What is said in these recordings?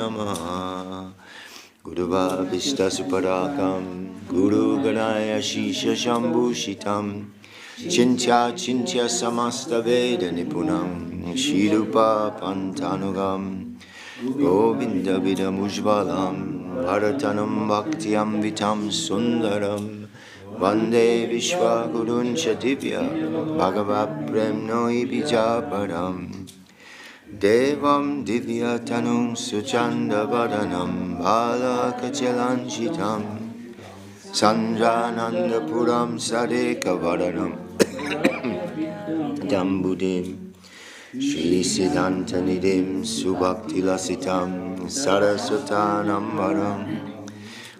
Namaha. Guruva Vishta Suparakam Guru Ganaya Shisha Shambhushitam Chintya Chintya Samasta Veda Nipunam Shirupa Pantanugam Govinda Vidam Ujvalam Bharatanam Bhaktyam Vitam Sundaram Vande Vishwa Guruncha Divya Bhagavat Premnoi Vijaparam Devam Divya Tanum Suchanda Vadanam Bala Kachalanchitam Sanjananda Puram Sadeka Vadanam Dambudim Śrī Caitanya-caritāmṛta Subhakti Lasitam Saraswatanam Varam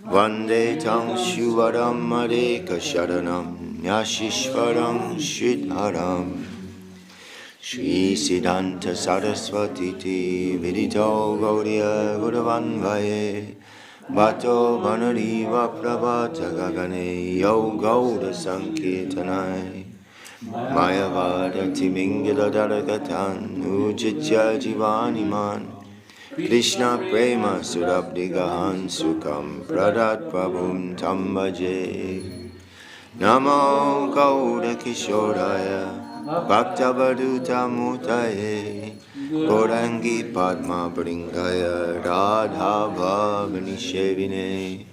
Vande Tam Shuvadam Madeka Sharanam Yashishvaram Śrīdharam Śrī Siddhanta Saraswati Vidito Gaudiya Gudavanvaye Bhatto Vanariva Prabhata Gagane Yo Gauda Sankirtanai Mayavada Timingila Daragatan Ujitya Jivaniman Krishna Prema Surabdigahan Sukam Pradat Prabhum Tambaje Namo Gauda Kishoraya Bhaktavaduta Mutaye Gorangi Padma Bringaya Radha Bhavani Shevine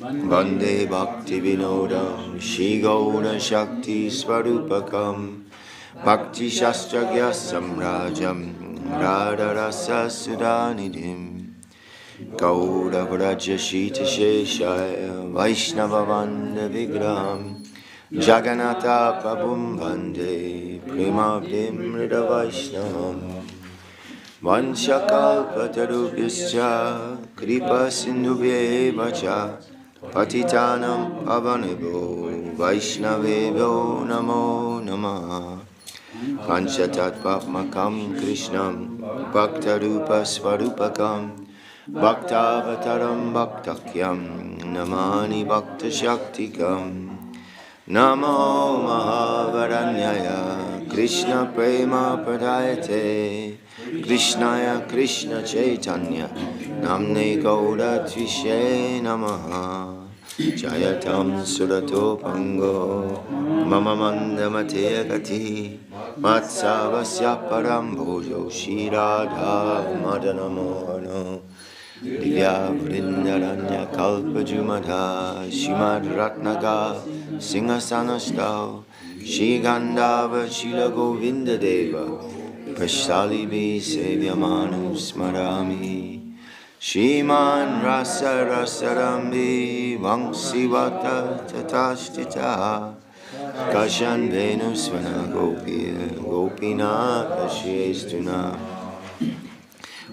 Vande Bhakti Vinodam Shri Gaura Shakti Svarupakam Bhakti Shastragya Samrajam Radha Rasa Sudanidim Gaura Vraja Shita Sheshaya Vaishnava Vanda Vigraham Jagannatha Prabhum Vande Premabdim Rida Vaishnavam Vanchakalpatarubhyascha Kripa Sindhubhyeva cha Patitanam Pavanebho Vaishnavebho Namo Namaha Panchatatvatmakam Krishnam Bhaktarupa Svarupakam Bhaktavataram Bhaktakyam Namani Bhakta Shaktikam Namo Mahavaranyaya Krishna Prema Pradayate Krishnaya Krishna Chaitanya Namne Gauda Tvishe Namaha Jayatam Surato Pango Mama Mandamate Gati Matsavasya Param Bhojo Śrīdhar Madanamohano Divya Vrindaranya Kalpa Jumadha Shimad Ratnaga Singhasanastau Shri Gandhava Shila Govinda Deva Prasalibi Sevyamanu Smarami Shriman Rasa Rasarambi Vangsivata Tatashtita Kashan Venusvana Gopir Gopinatha Shestuna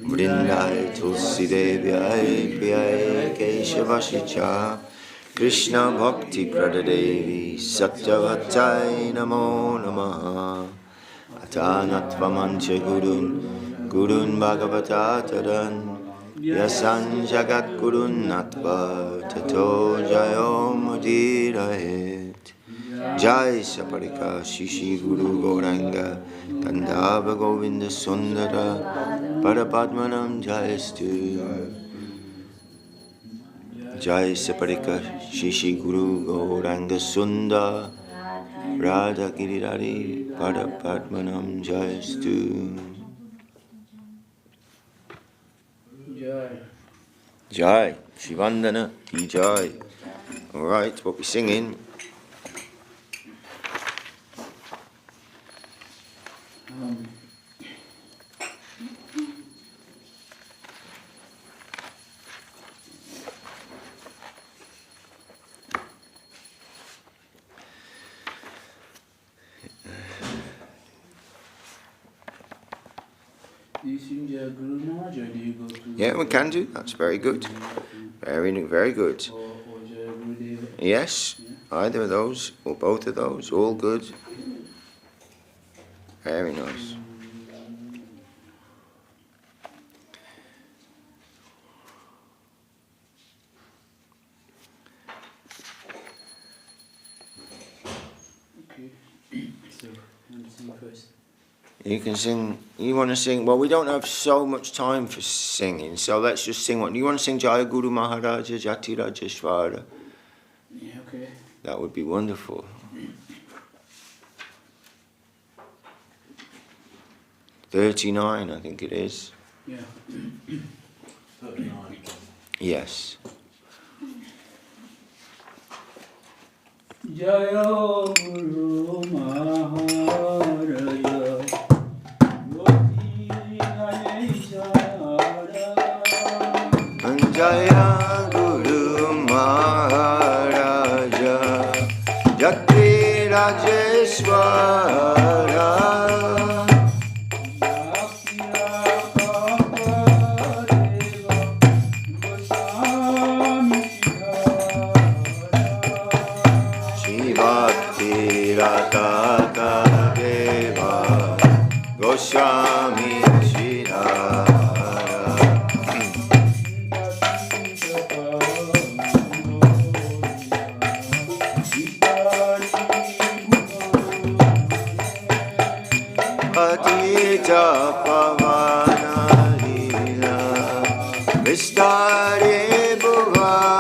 Vrindai Tulsi Devyai Priyai Keshavashicha Krishna Bhakti Pradadevi Satyavatai Namo Namaha Atanatva Mancha Gurun Bhagavata Tadan Yasan Jagat Gurun Natva Tato Jayo Mudirahet Jai Saparika Shishi Guru Gauranga Gandhava Govinda Sundara Parapadmanam Jayastu Jai Saparika Shishi Guru Gauranga Sundara Radha Girirari Parapadmanam Jayastu Jai Shivandana Ki Jai. Alright, what we're singing. Yeah, we can do. That's very good. Very good. Yes, either of those or both of those, all good. Very nice. You can sing, you want to sing, well, we don't have so much time for singing, so let's just sing one. You want to sing Jaya Guru Maharaja Jatirajeshvara? Yeah, okay. That would be wonderful. $39, I think it is. Yeah. 39. Yes. Jaya Guru Maharaja Jaya Guru Maharaja Jatirajeshvara Gosvāmī Śrīdhar Patita Pavana-līlā Vistare Bhuvane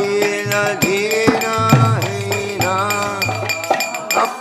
Śrīla Kṛṣṇadāsa Kavirāja Gosvāmī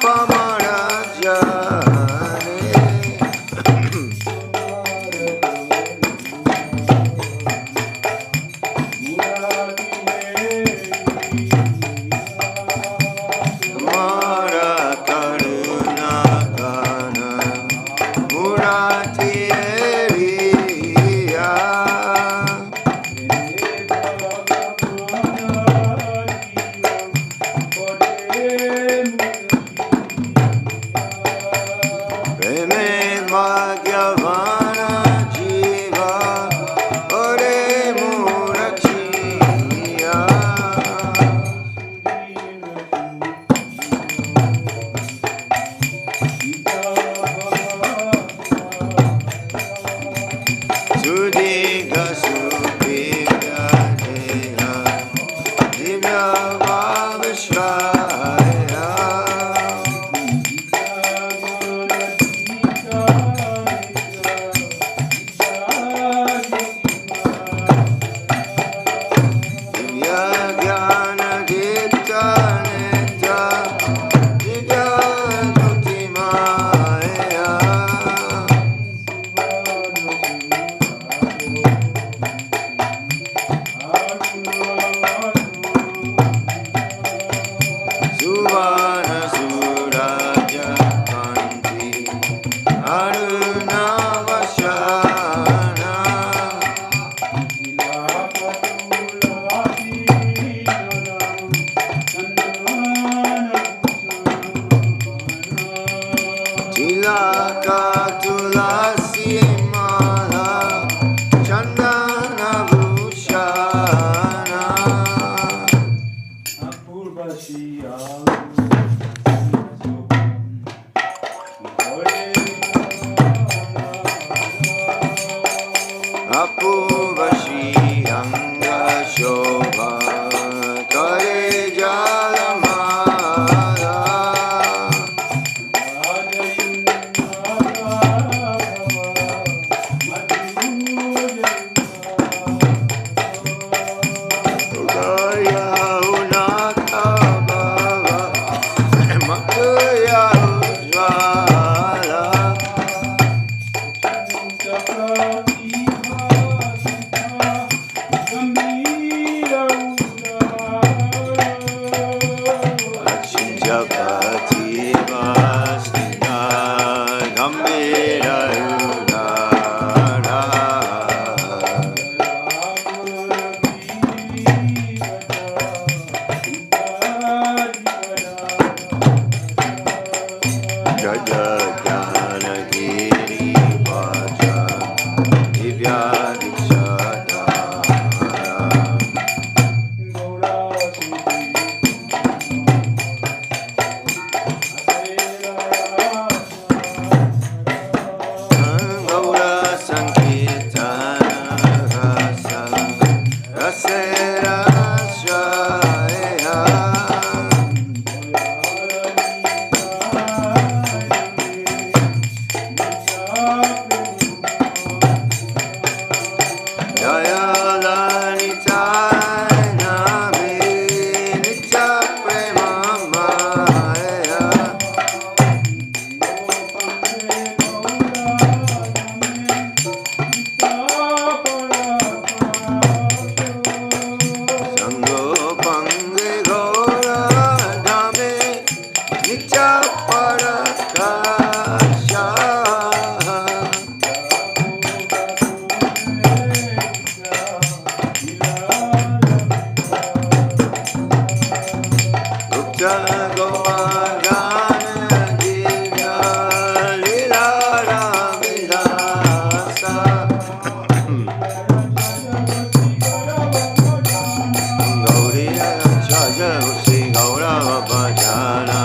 Jaja Sri Gaurava Bhajana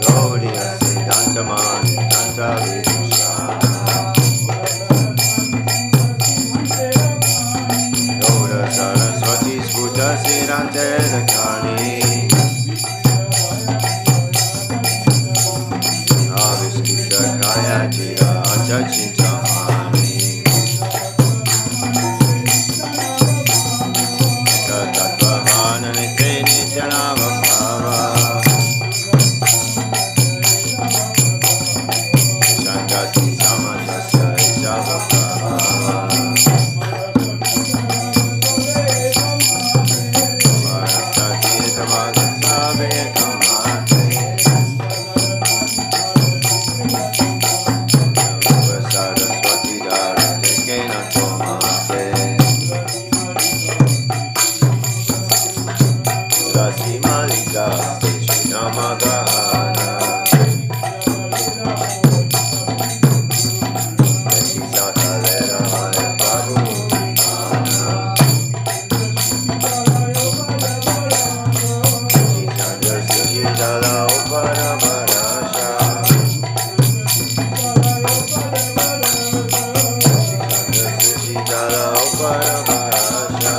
Gaudiya Siddhanta Mani Danta Vidushana Gauda Saraswati Sputa Siddhante Dakani Aviskita Kaya Jira Ajachintamani Tatvavana Nite Nityanava Bhava Sankati Samanjasya Ishava Bhava Varasati Tamagasa Vekamate Saraswati Dara Tekena Tomate Rasi Malika Namagana Ekisata Lera Hare Prabhu Vimana Ekisandra Sujidala Upara Varasha Ekisandra Sujidala Upara Varasha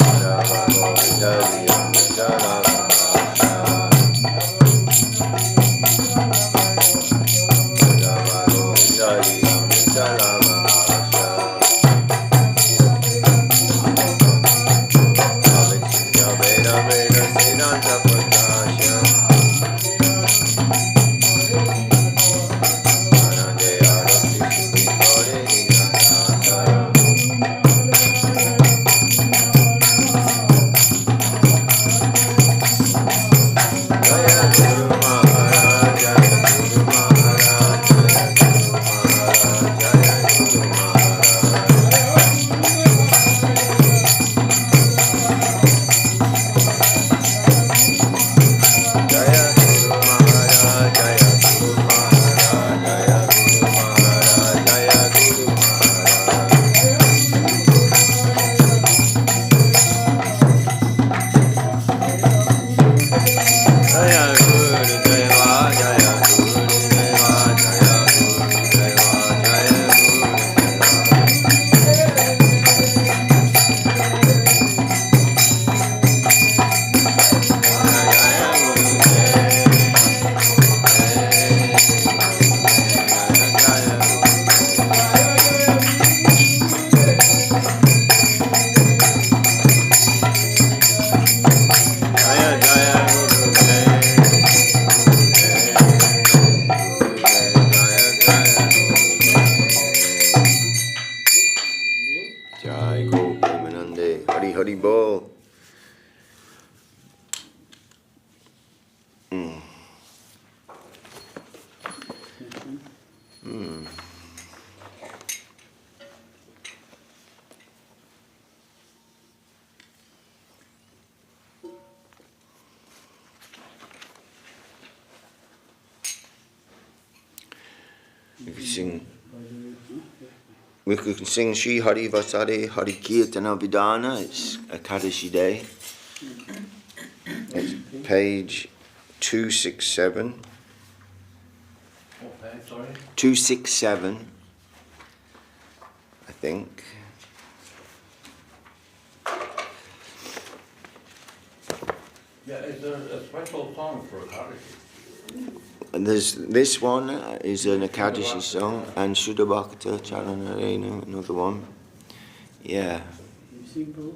Radha Govinda Viya Mitala Varasha Radha Govinda Viya Mitala Varasha Avichya Veda Veda Siddhanta Prakasha Anandeya Rakti Sukhi Gauri Niyasa Jaya Guru Maharaj Jaya Guru Maharaj Jaya Guru Maharaj Jaya Guru Maharaj Jaya Guru Maharaj Jaya Guru Maharaj Jaya Guru Maharaj Jaya Guru Jaya Guru Deva Jaya Guru Deva Jaya Guru Deva Jaya Guru Jaya Jaya Guru Jai Gopamanande Hari Hari Bol. We can sing Shri Hari Vasare Hari Kirtana Vidana. It's Ekadashi Day. It's page 267. What page, sorry? 267, I think. Yeah, is there a special song for Ekadashi? And there's this one is an Ekadashi song, and Shuddha Bhakta Charanarena, another one. Yeah. You sing both?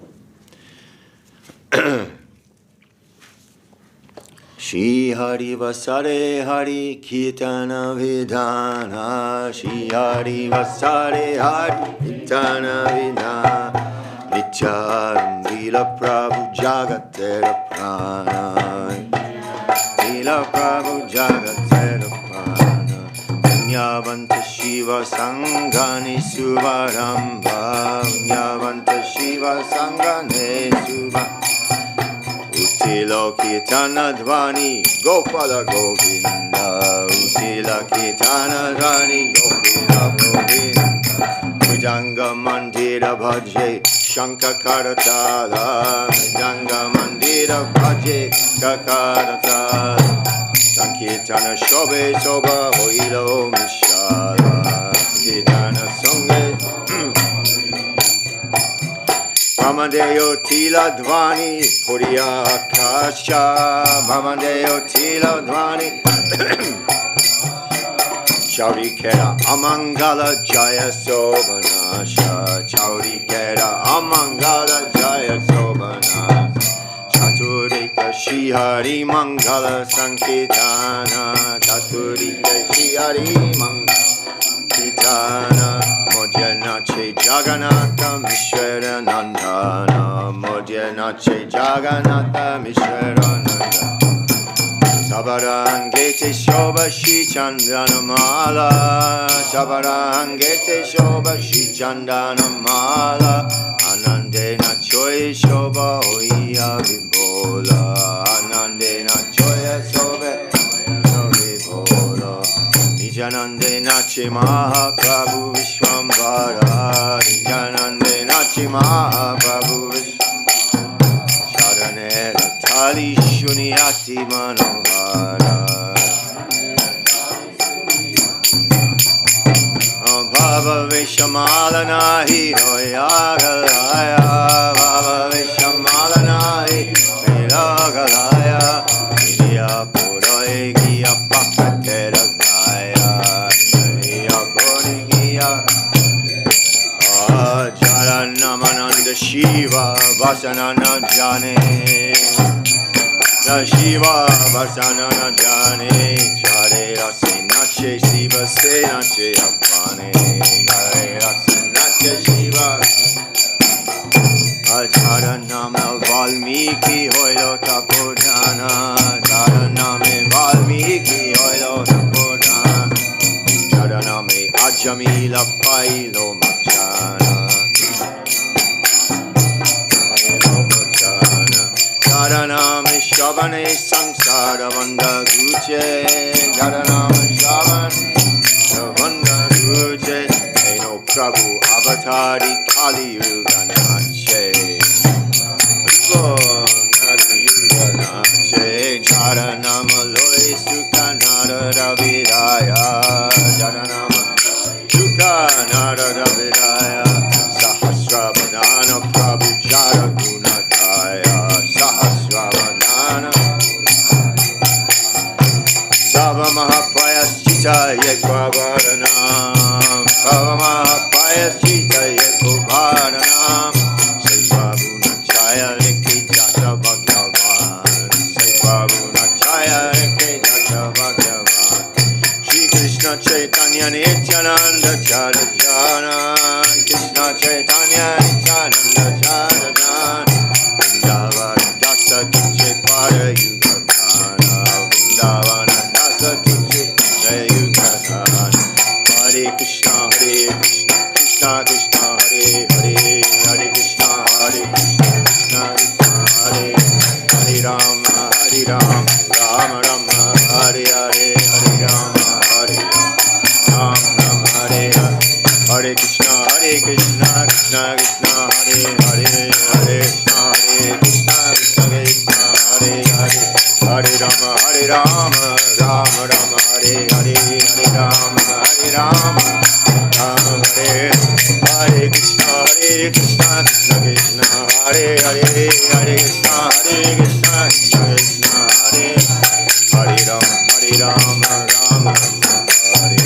Shri Hari Vasare Hari Kirtana Vidana Shri Hari Vasare Hari Kirtana Vidana Nityaram Śrīla Prabhu Jagatera Prana Śrīla Prabhu Jagatera Prana Punyavanta Shiva Sangani Suvarambha Punyavanta Shiva Sangani Suvarambha Beḍā-kīrtana Gopala Govinda Beḍā-kīrtana Gopala Govinda Mridanga Mandira Bhaje Shankakartala Mridanga Mandira Bhaje Kakartala Sankirtana Shobe Soba Hoilo Mishala Kirtana Songe Vamadeo Tila Dvani Puriya Kasha Vamadeo Tila Dvani Śrī Kera Amangala Jaya Sobhanasha Śrī Kera Amangala Jaya Sobhanasha Chaturika Shri Hari Mangala Sankirtana Chaturika Shri Hari Mangala Madhya-līlā Jagannatha Mishra Nandana Madhya-līlā Jagannatha Mishra Nandana Sabarangete Shobha Śrī Chandana-mala Sabarangete Shobha Śrī Chandana-mala Anandena Choya Shobha Hoya Vibhola Anandena Choya Shobha Vibhola Nijanandena Chi Mahāprabhu Vishwambara Nijanandena Chi Mahāprabhu Vishwambara Sharanera Tali Shuniyati Manohara Bhava Vishamalana Hiroyagalaya Bhava Vishamalana Hiroyagalaya Vidya Puroigiya Pakatera Gaya Vidya Puroigiya Jharanamananda Shiva Vasanana Jane Shiva Vasanana Jane Jare Rase Nache Shiva Se Nache Apane Jare Rase Nache Shiva Jharaname Valmiki Hoilo Tapodana Jharaname Valmiki Hoilo Tapodana Jharaname Ajamila Pailo Machana Jharaname Shavane Samsara Vanda Guche Jharaname Shavane Vanda Guche Eno Prabhu Avatari Kali Yuga Nache Nadi Yuga Nache Jharanama Loy Sukhanara Raviraya Jharanama Sukhanara Raviraya Sahasravadana Prabhu Jara Gunakaya Sahasravadana Sava Mahaprayaschita Yekvavaranam Sava Mahaprayaschita Yekvavaranam Saivabhunachaya Likijata Bhagavan Saivabhunachaya Likijata Bhagavan Shri Krishna Chaitanya Nityananda Charajana Krishna Chaitanya Nityananda Charajana Vrindavan Dasa Tujhe Para Yugadana Vrindavan Dasa Tujhe Yugadana Hare Krishna Krishna Krishna Hare Hare Hare Krishna Krishna Krishna Hare Hare Rama Rama Rama Hare Hare Hare Rama Rama Hare Hare Hare Krishna Krishna Krishna Hare Hare Hare Krishna Krishna Krishna Hare Hare Hare Rama Rama Rama Hare Hare Hare Rama Rama Hare Hare Krishna Krishna Krishna Hare Hare Hare Krishna Krishna Krishna Hare Hare Rama Rama Hare Hare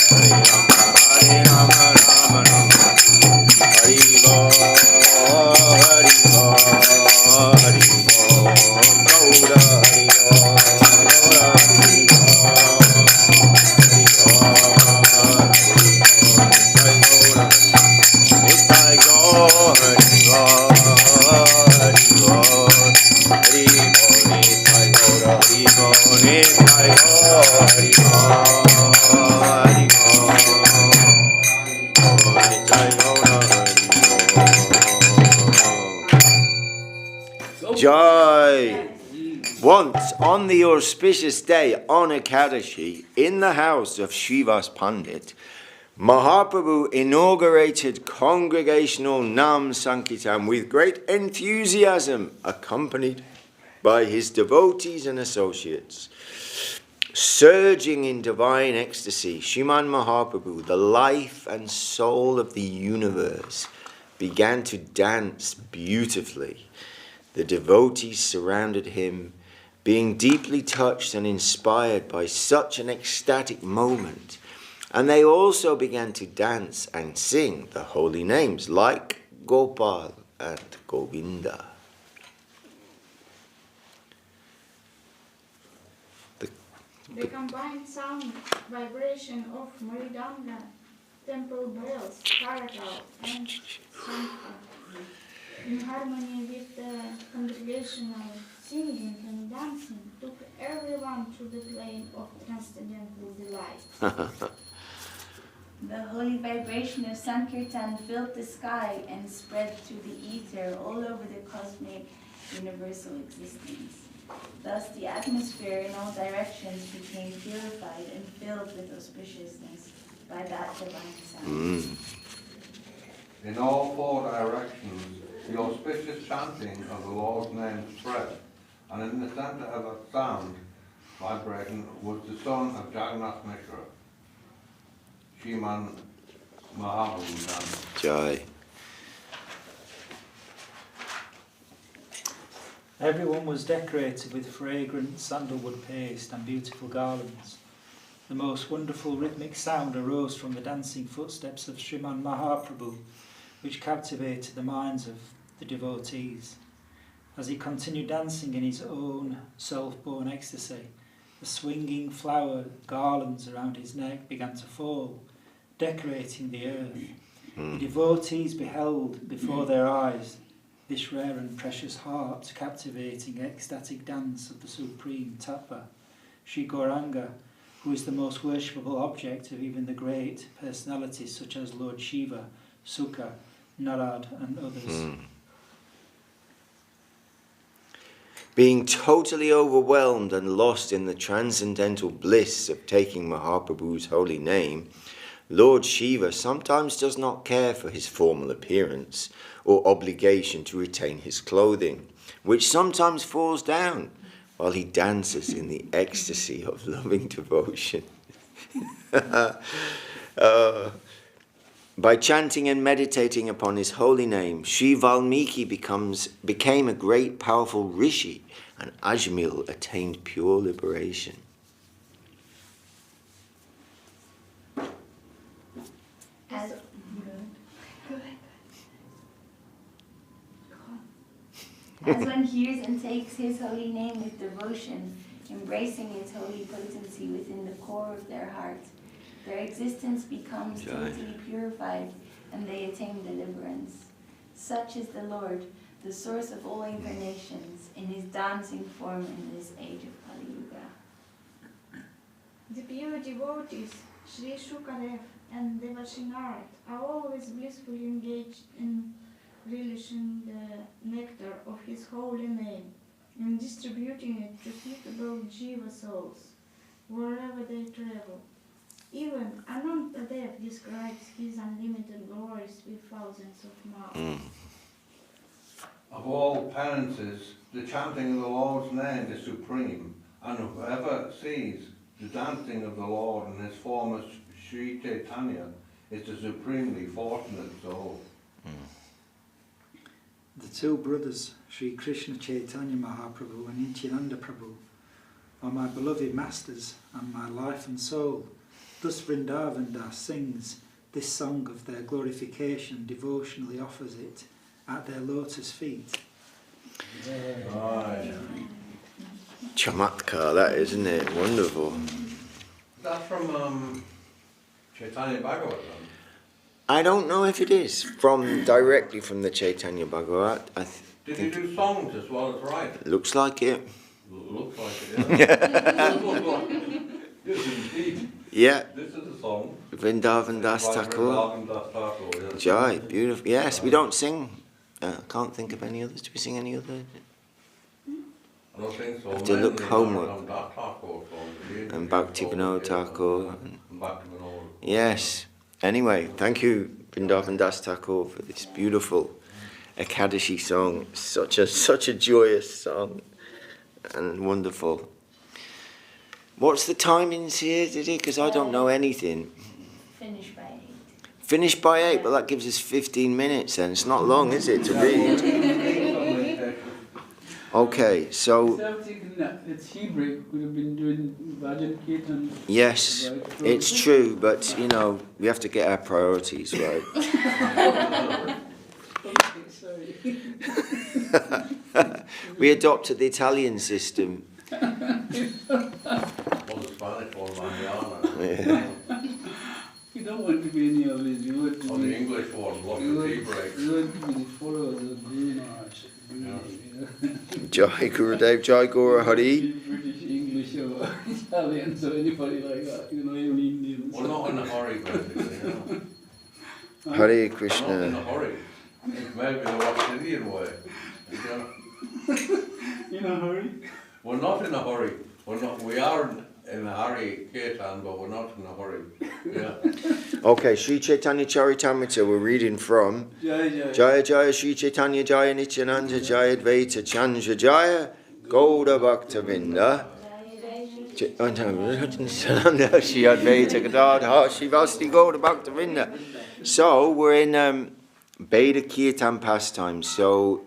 Hare Rama Rama Rama Hare Hare Jai. Once on the auspicious day on Ekadashi, in the house of Srivas Pandit, Mahāprabhu inaugurated congregational Nam Sankirtan with great enthusiasm, accompanied by his devotees and associates. Surging in divine ecstasy, Sriman Mahaprabhu, the life and soul of the universe, began to dance beautifully. The devotees surrounded him, being deeply touched and inspired by such an ecstatic moment. And they also began to dance and sing the holy names like Gopal and Govinda. The combined sound vibration of Maridanga, temple bells, karakal, and shankha, in harmony with the congregational singing and dancing, took everyone to the plane of transcendental delight. The holy vibration of Sankirtan filled the sky and spread through the ether all over the cosmic universal existence. Thus the atmosphere in all directions became purified and filled with auspiciousness by that divine sound. In all four directions, the auspicious chanting of the Lord's name spread, and in the center of that sound vibration was the son of Jagannath Mishra, Sriman Mahaprabhu. Jai. Everyone was decorated with fragrant sandalwood paste and beautiful garlands. The most wonderful rhythmic sound arose from the dancing footsteps of Sriman Mahaprabhu, which captivated the minds of the devotees. As he continued dancing in his own self-born ecstasy, the swinging flower garlands around his neck began to fall, decorating the earth. The devotees beheld before their eyes this rare and precious heart captivating ecstatic dance of the supreme Tattva, Sri Gauranga, who is the most worshipable object of even the great personalities such as Lord Shiva, Sukha, Narad and others. Being totally overwhelmed and lost in the transcendental bliss of taking Mahaprabhu's holy name, Lord Shiva sometimes does not care for his formal appearance or obligation to retain his clothing, which sometimes falls down while he dances in the ecstasy of loving devotion. By chanting and meditating upon his holy name, Sri Valmiki became a great powerful rishi, and Ajmil attained pure liberation. As one hears and takes his holy name with devotion, embracing its holy potency within the core of their heart, their existence becomes totally purified and they attain deliverance. Such is the Lord, the source of all incarnations, in his dancing form in this age of Kali Yuga. The pure devotees, Sri Shukadev and Devashinarad, are always blissfully engaged in relishing the nectar of his holy name and distributing it to suitable jiva souls wherever they travel. Even Anantadev describes his unlimited glories with thousands of mouths. Of all penances, the chanting of the Lord's name is supreme, and whoever sees the dancing of the Lord in his form as Śrī Caitanya is a supremely fortunate soul. The two brothers, Sri Krishna Chaitanya Mahaprabhu and Nityananda Prabhu, are my beloved masters and my life and soul. Thus Vrindavan Das sings this song of their glorification, devotionally offers it at their lotus feet. Chamatkar, that isn't it? Wonderful. That's from Chaitanya Bhagavat. I don't know if it is directly from the Chaitanya Bhagavat. Did you do songs as well as write? Looks like it. Looks like it, yeah. Yes, indeed. Yeah. This is a song. Vrindavan Das By Thakur. Vrindavan Das Thakur, yes. Jai, beautiful. Yes, we don't sing. Can't think of any others. Do we sing any other? I don't think so. Have to look Mainly homeward. from Das Thakur songs. And Bhakti Vinod Thakur. And Bhakti Vinod. Yes. Anyway, thank you, Vrindavan Das Thakur, for this beautiful Ekadashi song. Such a joyous song and wonderful. What's the timings here, Didi? Because I don't know anything. Finish by 8. Finish by 8, but that gives us 15 minutes then. It's not long, is it, to read? Okay, so... So I'm thinking that it's Hebrew, we have been doing Bhajan-kīrtana. Yes, it's true, but, you know, we have to get our priorities right. Okay, sorry. We adopted the Italian system. Or the Spanish or Mahāyāna. Yeah. You don't want to be any of this, you want to Or be... the English one, what You the want, tea breaks. you want to be the followers of Guru Maharaj. Jai Gurudev, Jai Guru Hari. British, English, or Italians, or anybody like that, you know, even Indians. We're not in a hurry, basically, you know. Hare We're not in Krishna. a hurry. It's maybe the West Indian way. You know? In a hurry? We're not in a hurry. We are in a hurry, Ketan, but we're not in a hurry. Yeah. Okay, Śrī Caitanya-caritāmṛta, we're reading from Jai Jai. Jaya Jaya Śrī Caitanya Jaya Nityananda Jaya Advaita Chandra Jaya Gauda Bhakta Vinda Nityananda Shri Advaita Gadadhar Shivasti Gauda Bhakta Vinda. So we're in Beḍā-kīrtana pastimes. So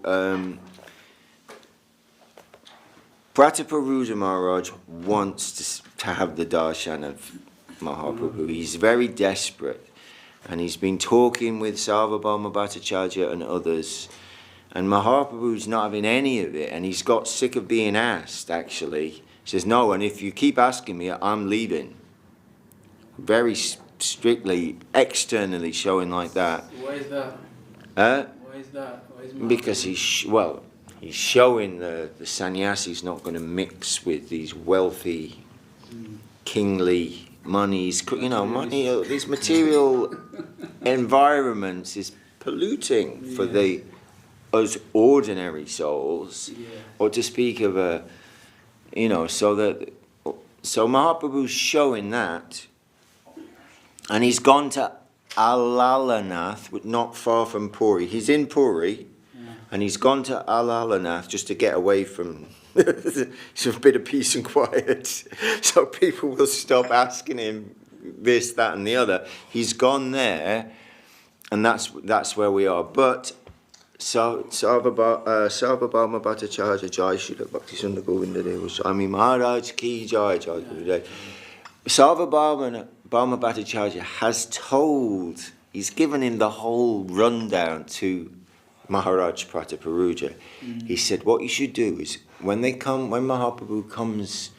Prataparudra Maharaj wants to have the darshan of Mahāprabhu. He's very desperate, and he's been talking with Sarvabhauma Bhattacharya and others, and Mahāprabhu's not having any of it, and he's got sick of being asked, actually. He says, no, and if you keep asking me, I'm leaving. Very strictly, externally showing like that. Why is that? Huh? Why is that? Why is Because he's showing the sannyasi's not going to mix with these wealthy, kingly monies. You know, money. These material environments is polluting for us ordinary souls, or to speak of a, you know. So Mahaprabhu's showing that, and he's gone to Alalanath, not far from Puri. He's in Puri. And he's gone to Alalanath just to get away from some bit of peace and quiet, so people will stop asking him this, that, and the other. He's gone there, and that's where we are. But Sarvabhauma Bhattacharya Jai Śrīla Bhakti Sundar Govinda Deva Swāmī Maharaj Ki Jai Jai Gurudev. Sarvabhauma Bhattacharya has he's given him the whole rundown to Maharaj Prataparudra. He said, what you should do is, when Mahaprabhu comes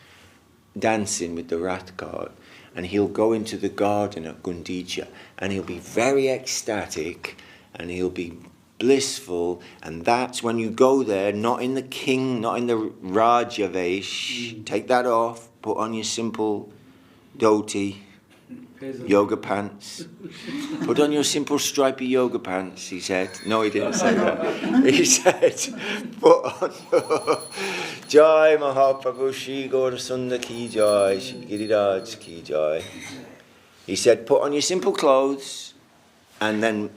dancing with the Rath cart, and he'll go into the garden at Gundicha, and he'll be very ecstatic, and he'll be blissful, and that's when you go there, not in the Rajavesh, take that off, put on your simple dhoti, yoga pants. Put on your simple stripy yoga pants, he said. No, he didn't say that. He said, put on your Jai Mahaprabhu Shri Gaura Sundar Ki Jai, Shri Giriraj Ki Jai. He said, put on your simple clothes, and then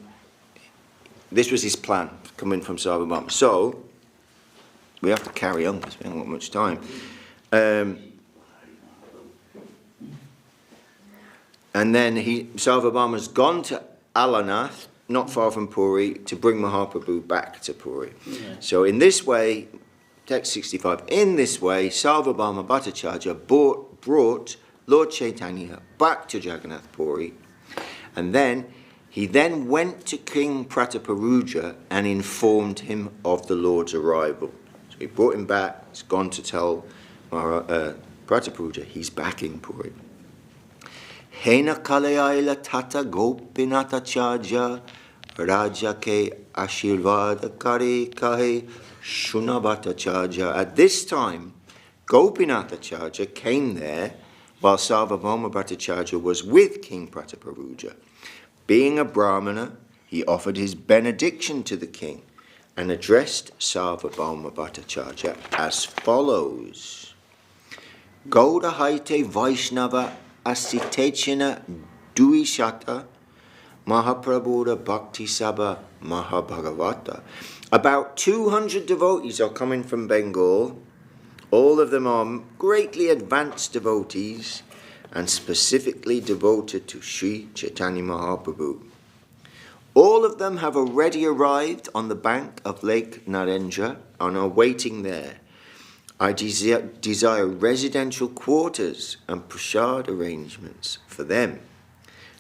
this was his plan, coming from Sarvabhauma. So, we have to carry on because we haven't got much time. And then Sarvabhauma's gone to Alanath, not far from Puri, to bring Mahaprabhu back to Puri. Yeah. So in this way, text 65, in this way, Sarvabhauma Bhattacharya brought Lord Chaitanya back to Jagannath Puri, and he then went to King Prataparudra and informed him of the Lord's arrival. So he brought him back, he's gone to tell Prataparudra he's back in Puri. Hena Kalayaila Tata Gopinatha Charja Raja Ke Ashirvada Kare Kahe Shunabhata Charja. At this time, Gopinatha Charja came there while Sarvabhauma Bhattacharya was with King Prataparudra. Being a Brahmana, he offered his benediction to the king and addressed Sarvabhauma Bhattacharya as follows. Gauda Haite Vaishnava Asitechina Duishata Mahaprabhu Bhakti Sabha Mahabhagavata. About 200 devotees are coming from Bengal. All of them are greatly advanced devotees and specifically devoted to Śrī Caitanya Mahaprabhu. All of them have already arrived on the bank of Lake Narendra and are waiting there. I desire residential quarters and prasad arrangements for them.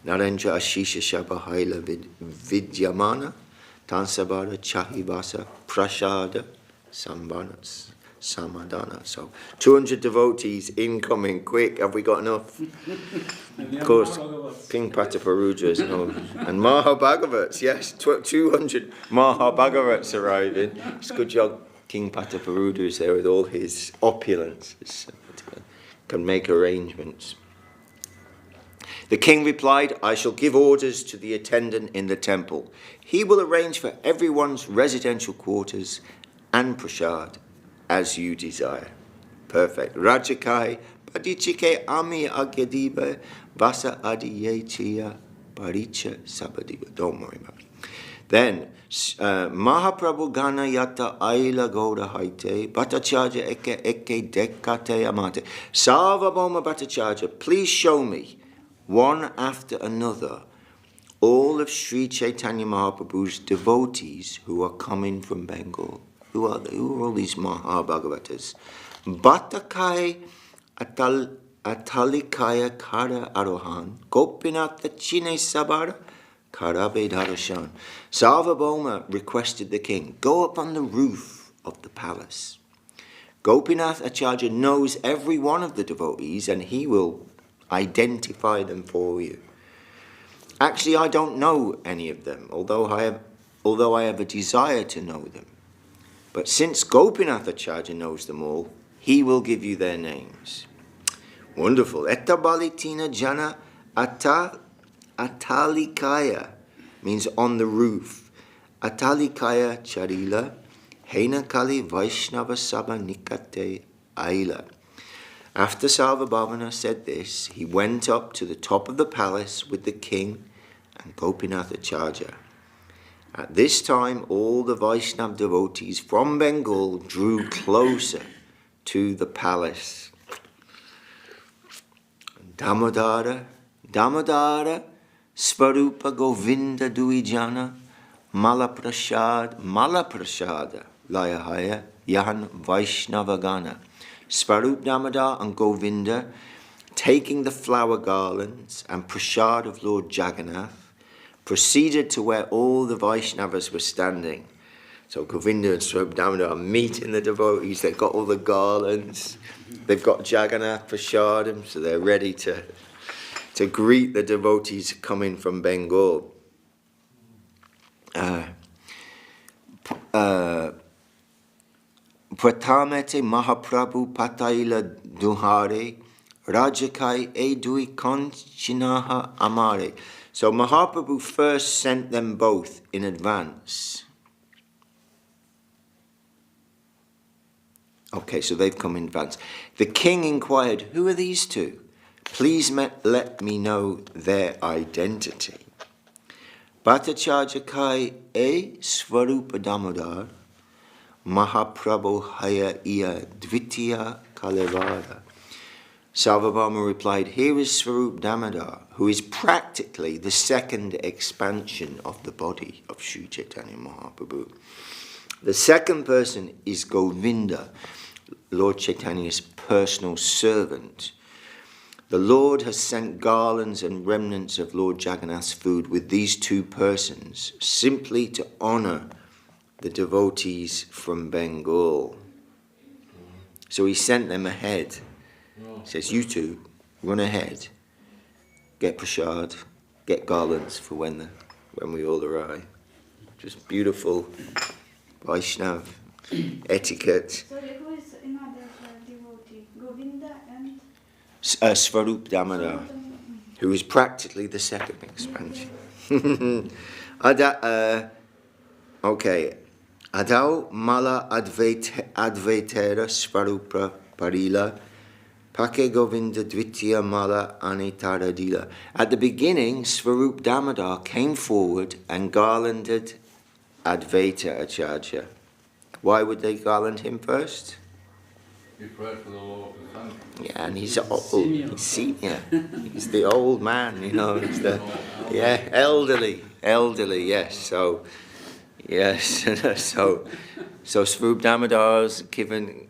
Narendra Ashisha Shabhaila Vidyamana Tansabara Chahivasa Prasada Sambanas Samadana. So 200 devotees incoming, quick, have we got enough? Of course, King Pataparudras and Mahabhagavats, yes, 200 Mahabhagavats arriving. It's a good job King Pataparudra is there with all his opulence. Can make arrangements. The king replied, I shall give orders to the attendant in the temple. He will arrange for everyone's residential quarters and prasad as you desire. Perfect. Rajakai Padichike Ami Agyadiba Vasa Adiyechiya Paricha Sabadiva. Don't worry about it. Then Mahaprabhu Gana Yata Aila Goda Haite Bhattacharya Eke Dekate Amate. Sarvabhauma Bhattacharya, please show me one after another all of Śrī Caitanya Mahaprabhu's devotees who are coming from Bengal. Who are they? Who are all these Mahabhagavatas? Bhattakai Atalikaya Kara Arohan Gopinatha Chine Sabara Karabe Darashan. Sarvabhauma requested the king, go up on the roof of the palace. Gopinath Acharya knows every one of the devotees and he will identify them for you. Actually, I don't know any of them, although I have a desire to know them. But since Gopinath Acharya knows them all, he will give you their names. Wonderful. Ettabalitina Jana Atalikaya means on the roof. Atalikaya Charila Heinakali Vaishnava Sabha Nikate Aila. After Sarvabhauma said this, he went up to the top of the palace with the king and Gopinath Acharya. At this time, all the Vaishnava devotees from Bengal drew closer to the palace. Damodara, Svarupa Govinda Duijana, Malaprasada, Layahaya, Yahan Vaishnavagana. Svarup Damodar and Govinda, taking the flower garlands and prasad of Lord Jagannath, proceeded to where all the Vaishnavas were standing. So Govinda and Svarup Damodar are meeting the devotees. They've got all the garlands. They've got Jagannath prasadam, so they're ready to greet the devotees coming from Bengal. Pratamete Mahaprabhu Pataila Duhare Rajakai Edui Konchinaha Amare. So Mahaprabhu first sent them both in advance. Okay, so they've come in advance. The king inquired, who are these two? Please let me know their identity. Bhattacharya Kai E Svarupa Damodar Mahaprabhu Haya Iya Dvitiya Kalevada. Sarvabhauma replied, here is Svarup Damodar, who is practically the second expansion of the body of Śrī Caitanya Mahaprabhu. The second person is Govinda, Lord Chaitanya's personal servant. The Lord has sent garlands and remnants of Lord Jagannath's food with these two persons, simply to honor the devotees from Bengal. So he sent them ahead. He says, you two, run ahead, get prasad, get garlands for when we all arrive. Just beautiful Vaishnav etiquette. Sorry, who is another devotee? Govinda and? Svarup Damodar, who is practically the second expansion. Okay. Adau Mala Advaitera Svarupa Parila Pake Govinda Dvitiya Mala Anitaradila. At the beginning, Svarup Damodar came forward and garlanded Advaita Acharya. Why would they garland him first? He prayed for the Lord to thank him. Yeah, and he's old, he's senior. He's the old man, you know. He's the elderly, yes. So yes, so Svarup Damodar's given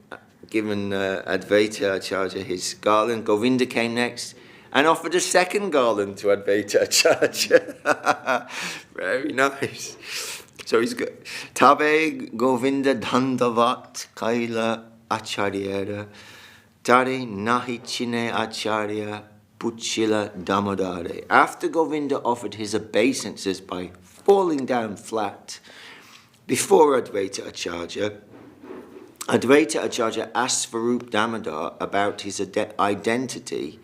Advaita Acharya his garland. Govinda came next and offered a second garland to Advaita Acharya. Very nice. So he's good. Tabe Govinda Dandavat Kaila Acharyara Tare Nahi Chine Acharya Puchila Damodare. After Govinda offered his obeisances by falling down flat before Advaita Acharya, Advaita Acharya asked Svarup Damodar about his identity,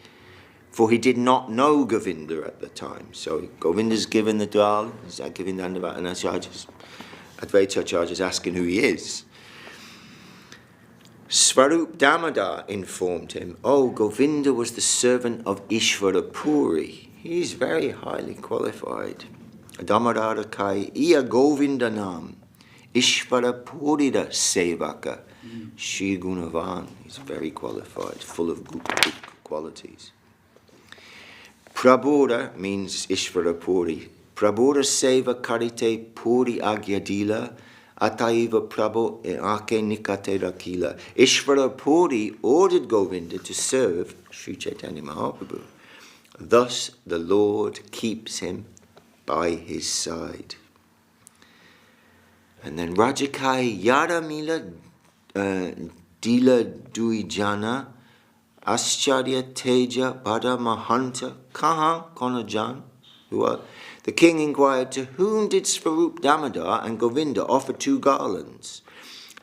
for he did not know Govinda at the time. So Govinda's given the dal, he's giving the Dandavat, and Advaita Acharya is asking who he is. Svarup Damodar informed him, Govinda was the servant of Ishvara Puri. He's very highly qualified. Damodara Kai Iya Govinda Nam Ishvara Purida Sevaka Shri Gunavan. He's very qualified, full of good qualities. Prabhuda means Ishvara Puri. Prabhuda Seva Karite Puri Agyadila Ataiva Prabhu Ake Nikate Rakila. Ishvara Puri ordered Govinda to serve Śrī Caitanya Mahāprabhu. Thus the Lord keeps him by his side. And then Rajakai Yaramila Dila Duijana Ascharya Teja Bada Mahanta Kaha Konajan. The king inquired, to whom did Svarup Damodar and Govinda offer 2 garlands?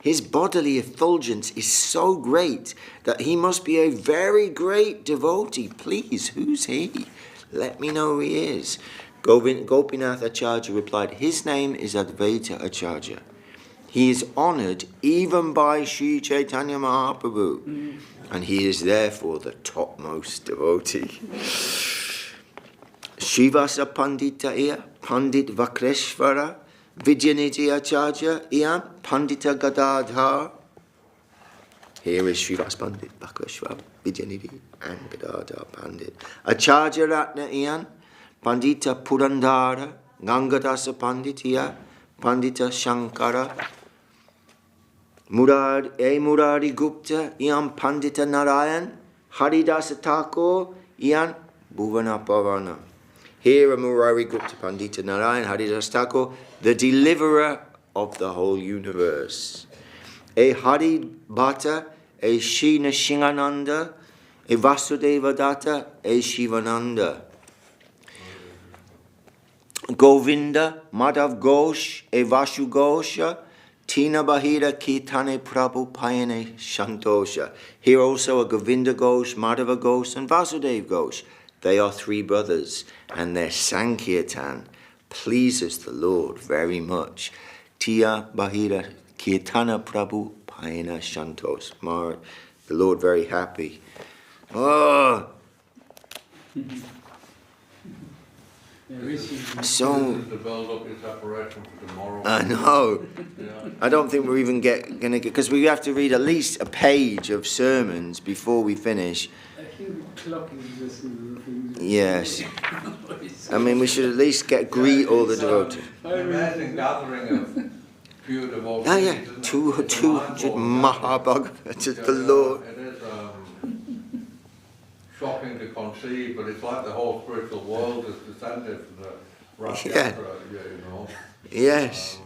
His bodily effulgence is so great that he must be a very great devotee. Please, who's he? Let me know who he is. Gopinath Acharya replied, his name is Advaita Acharya. He is honoured even by Śrī Caitanya Mahāprabhu, and he is therefore the topmost devotee. Srivasa Pandita Iya, Pandit Vakreshvara, Vidyanidhi Acharya Iya, Pandita Gadadhar. Here is Srivasa Pandit Vakreshvara, Vidyanidhi, and Gadadhar Pandit. Acharya Ratna Iyan, Pandita Purandara, Gangadasa Panditiya, Pandita Shankara, Murari Gupta, Iyan Pandita Narayan, Haridasa Thakur, Iyan Bhuvana Pavana. Here are Murari Gupta, Pandita Narayan, Haridasa Thakur, the deliverer of the whole universe. A Hari Bhatta, a Shri Nishingananda, a Vasudeva Datta, a Shivananda. Govinda, Madhav Ghosh, a Vashu Ghosha, Tina Bahira Kirtane Prabhu Payane Shantosha. Here also are Govinda Ghosh, Madhava Ghosh, and Vasudev Ghosh. They are 3 brothers, and their Sankirtan pleases the Lord very much. Tia Bahira Kirtana Prabhu Payana Shantos. The Lord very happy. Oh! So To build up his apparition for tomorrow. I know. Yeah. I don't think we're even going to get, because we have to read at least a page of sermons before we finish. I think the clock is just Yes. I mean, we should at least greet all the devotees. An amazing gathering of pure devotees. Yeah. Two Mahabhagavata to the Lord. It is shocking to conceive, but it's like the whole spiritual world is descended from the Rath Yatra, you know. Yes.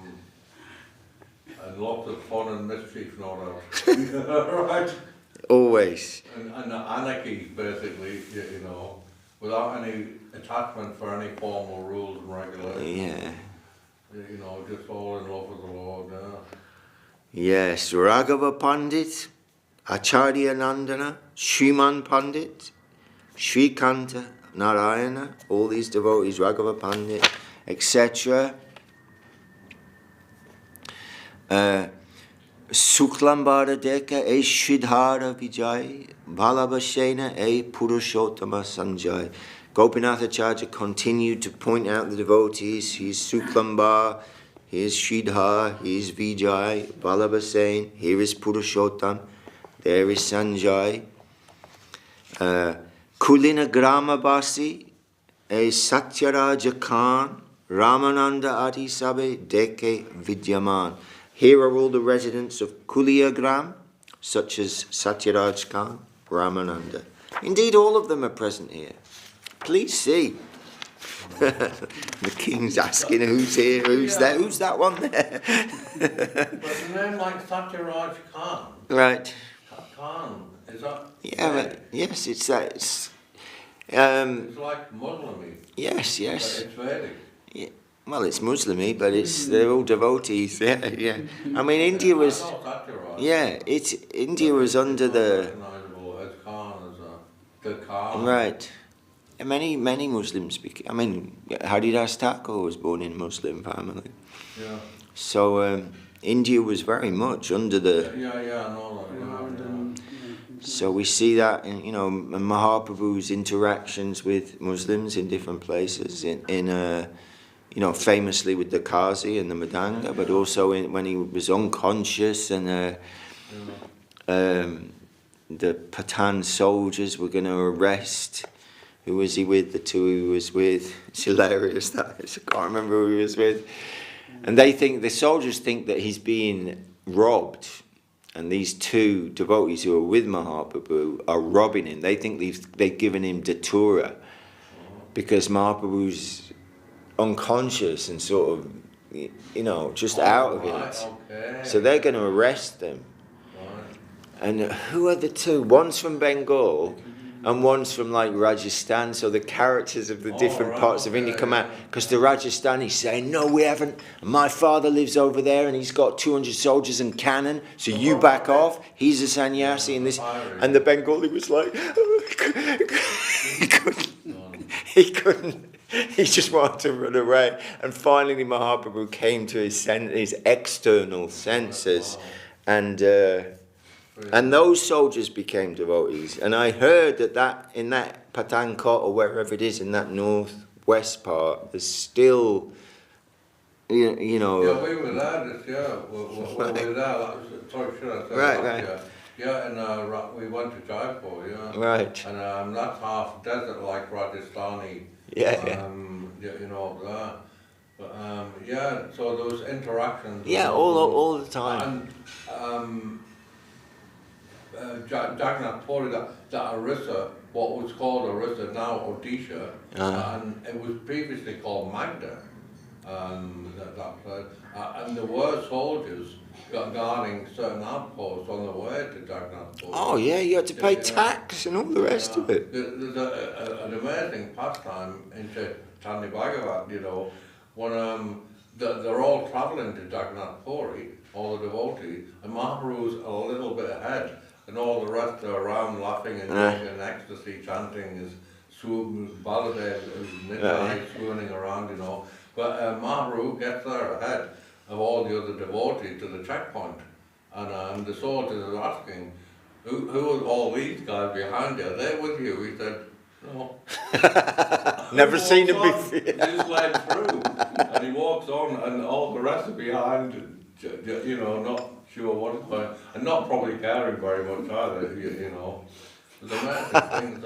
And lots of fun and mischief, no doubt. Right? Always. And anarchy, basically, you know, without any attachment for any formal rules and regulations. Yeah. You know, just fall in love with the Lord, yeah. Yes. Raghava Pandit, Acharya Nandana, Shriman Pandit, Shrikanta, Narayana, all these devotees, Raghava Pandit, etc. Suklambara deka e Śrīdhara vijay, Bhalabhashena e Purushottama sanjay. Gopinatha Acharya continued to point out the devotees. He is Suklambara, he is Śrīdhar, he is Vijay, Bhalabhasena, here is Purushottam, there is Sanjay. Kulina Gramabasi e Satyaraja Khan, Ramananda Adi Sabe Deke Vidyaman. Here are all the residents of Kuliyagram, such as Satyaraj Khan, Ramananda. Indeed, all of them are present here. Please see. The king's asking who's here, who's there, who's that one there? But the name like Satyaraj Khan. Right. Khan, is that? Yeah, but, yes, it's that. It's like Muslim-y. Yes, yes. But it's Vedic. Yeah. Well, it's Muslim-y, but they're all devotees. Yeah, yeah. I mean, India was. I know Satyaraj. Yeah, India was under the. Recognizable as Khan, as the Khan. Right. And many Muslims became. I mean, Haridas Thakur was born in a Muslim family. Yeah. So India was very much under the. Yeah, I know that. So we see that in Mahaprabhu's interactions with Muslims in different places, famously with the Qazi and the Madanga, but also when he was unconscious and the Pathan soldiers were going to arrest. Who was he with? The two he was with. It's hilarious that is. I can't remember who he was with. And the soldiers think that he's being robbed. And these two devotees who are with Mahaprabhu are robbing him. They think they've given him datura because Mahaprabhu's unconscious and sort of, just out of it. Okay. So they're going to arrest them. And who are the two? One's from Bengal and one's from like Rajasthan. So the characters of the different parts of India come out. Because the Rajasthani's saying, no, we haven't. My father lives over there and he's got 200 soldiers and cannon. So you back off. He's a sannyasi and this. And the Bengali was like, he couldn't. He just wanted to run away. And finally Mahaprabhu came to his external senses. And those soldiers became devotees. And I heard that in that Pathankot or wherever it is in that northwest part, there's still, Yeah, we were there this year. We were there. Sorry, should I say? Right. Yeah, and we went to Jaipur, yeah. Right. And that's half desert like Rajasthani. Yeah. There. But so there was interactions. Yeah, all the time. And Jagannath Puri, that Orissa, what was called Orissa, now Odisha, and it was previously called Magda, that place. And there were soldiers guarding certain outposts on the way to Jagannath Puri. Oh yeah, you had to pay tax and all the rest of it. There's an amazing pastime in Chaitanya Bhagavat, when they're all travelling to Jagannath Puri, all the devotees, and Mahaprabhu's a little bit ahead. And all the rest are around laughing and in ecstasy, chanting his Baladev, Nitai swooning around, But Mahāprabhu gets there ahead of all the other devotees to the checkpoint. And the soldiers are asking, who are all these guys behind you? Are they with you? He said, no. Never seen him before. Just led through. And he walks on and all the rest are behind, not sure what it's going, and not probably caring very much either, The amazing things,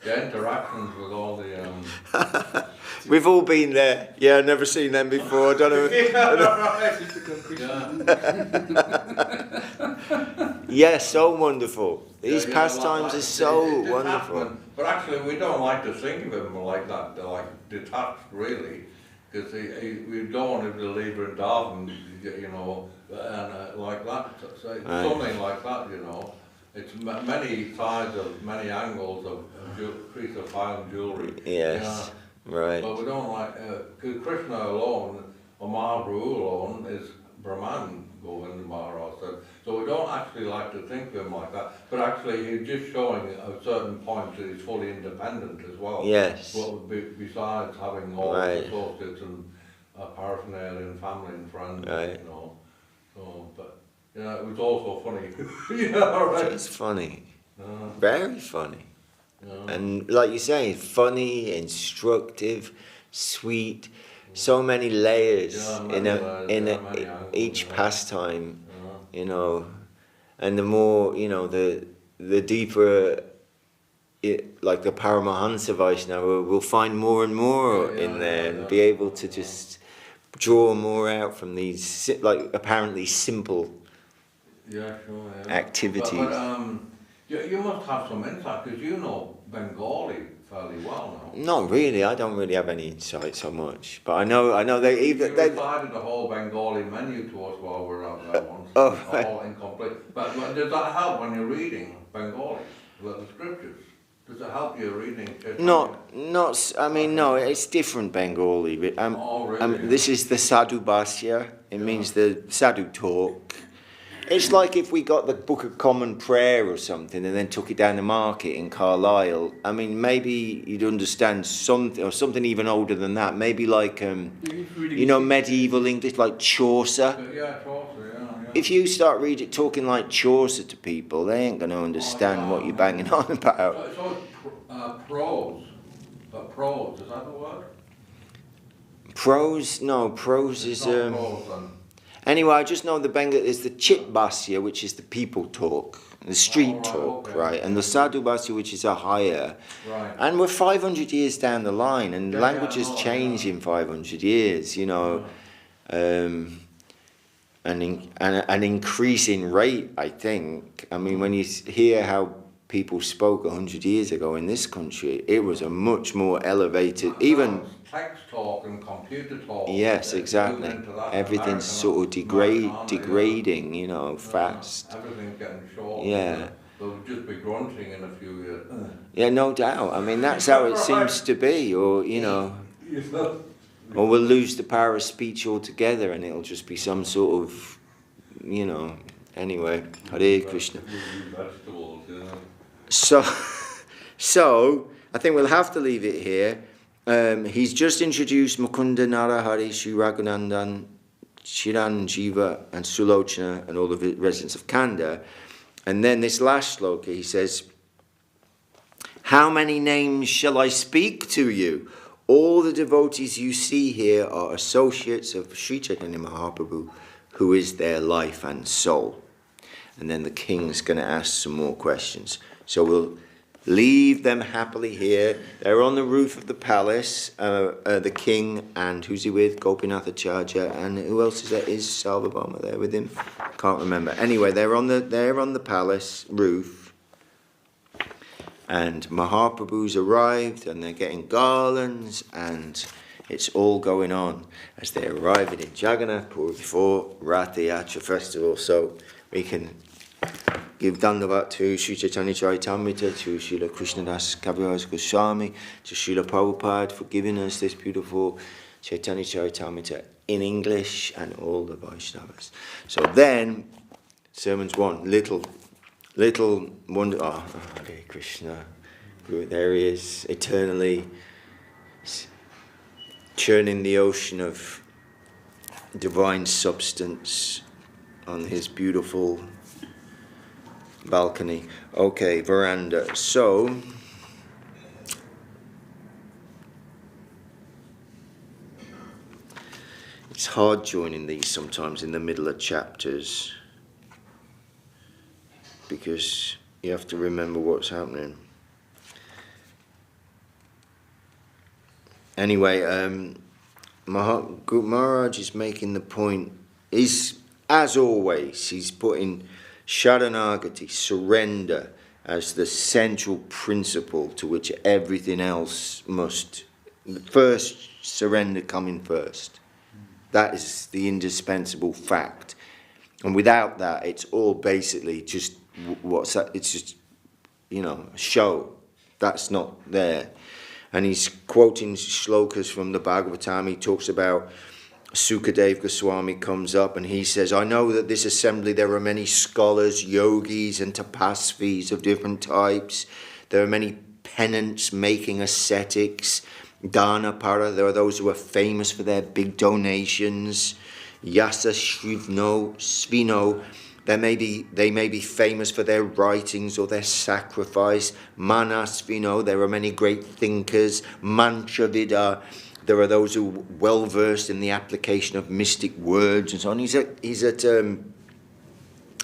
the interactions with all the... We've all been there. Yeah, never seen them before. Don't know. Yeah, so wonderful. These pastimes are so wonderful. Happen, but actually, we don't like to think of him like that. They're like detached, really, because we don't want him to leave Vrindavan, and like that. So something like that, It's many sides of many angles of piece of fine jewelry. Yes, right. But we don't like because Krishna alone or Mahaprabhu alone is Brahman, Govinda Maharaj said. So we don't actually like to think of him like that. But actually, he's just showing at certain points that he's fully independent as well. Yes. Well, besides having all the associates and paraphernalia and family and friends, Right. So, but Yeah, it was also funny. Yeah, right. It's funny. Yeah. Very funny. Yeah. And like you say, funny, instructive, sweet, so many layers in each pastime, you know. And the more, you know, the deeper it, like the Paramahansa Vaishnava will find more and more in there and be able to just draw more out from these like apparently simple activities. But you must have some insight because you know Bengali fairly well now. Not really. I don't really have any insight so much, but I know they even you recited the whole Bengali menu to us while we were out there once. All incomplete. But does that help when you're reading Bengali, the scriptures? Does it help you reading? Not. I mean, no. It's different Bengali. Really? This is the Sadhu Bhashya. It means the Sadhu talk. It's like if we got the Book of Common Prayer or something and then took it down the market in Carlisle. I mean, maybe you'd understand something, or something even older than that. Maybe like, you know, medieval English, like Chaucer. Yeah, Chaucer, yeah. If you start talking like Chaucer to people, they ain't going to understand what you're banging on about. So prose. But prose, is that the word? Prose? No, prose is... Not prose, then. Anyway, I just know the Bengal is the Chit Bhashya, which is the people talk, the street talk, right? And the Sadhu Bhashya, which is a higher. Right. And we're 500 years down the line, and languages change in 500 years, you know. An increasing rate, I think. I mean, when you hear how people spoke 100 years ago in this country, it was a much more elevated, even... Text talk and computer talk. Yes, exactly. Everything's sort of degrading, you know, fast. Everything's getting short. Yeah. They'll just be grunting in a few years. Yeah, no doubt. I mean, that's how it seems to be, or, you know, or we'll lose the power of speech altogether and it'll just be some sort of, you know, anyway, Hare Krishna. So, I think we'll have to leave it here. He's just introduced Mukunda Narahari, Sri Raghunandan, Chiranjiva and Sulochana and all the residents of Kanda. And then this last sloka, he says, how many names shall I speak to you? All the devotees you see here are associates of Śrī Caitanya Mahāprabhu, who is their life and soul. And then the king's going to ask some more questions. So we'll leave them happily here. They're on the roof of the palace, the king, and who's he with? Gopinathacharya, and who else is there? Is Sarvabhauma there with him? Can't remember. Anyway, they're on the palace roof, and Mahaprabhu's arrived, and they're getting garlands, and it's all going on as they're arriving in Jagannath Puri before Rath Yatra festival. So we can give Dandavat to Śrī Caitanya-caritāmṛta, to Śrīla Kṛṣṇadāsa Kavirāja Gosvāmī, to Śrīla Prabhupada for giving us this beautiful Caitanya-caritāmṛta in English and all the Vaishnavas. So then, sermons 1, little wonder. Oh, Hare Krishna. There he is, eternally churning the ocean of divine substance on his beautiful balcony. Okay, veranda. So, it's hard joining these sometimes in the middle of chapters because you have to remember what's happening. Anyway, Maharaj is making the point, as always, he's putting Sharanagati, surrender, as the central principle to which everything else must, first surrender coming first. That is the indispensable fact. And without that, it's all basically just, what's that? It's just, you know, a show. That's not there. And he's quoting shlokas from the Bhagavatam. He talks about Sukadeva Goswami comes up and he says, I know that this assembly there are many scholars, yogis and tapasvis of different types. There are many penance making ascetics. Dana para, there are those who are famous for their big donations. Yasa Svino, they may be famous for their writings or their sacrifice. Manasvino, there are many great thinkers. Mantra-vida, there are those who are well versed in the application of mystic words and so on. He's at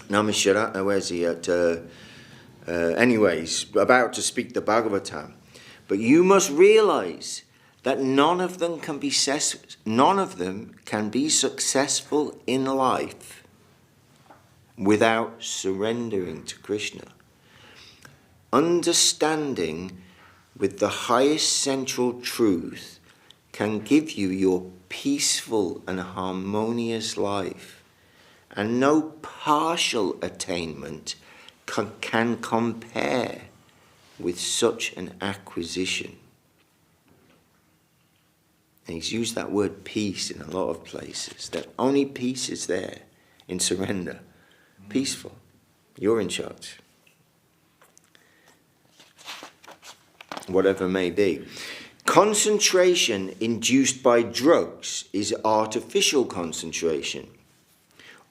Namisharata, where's he at? Anyways, about to speak the Bhagavatam. But you must realize that none of them can be successful in life without surrendering to Krishna. Understanding with the highest central truth can give you your peaceful and harmonious life, and no partial attainment can compare with such an acquisition. And he's used that word peace in a lot of places. That only peace is there in surrender. Peaceful. You're in charge. Whatever may be. Concentration induced by drugs is artificial concentration.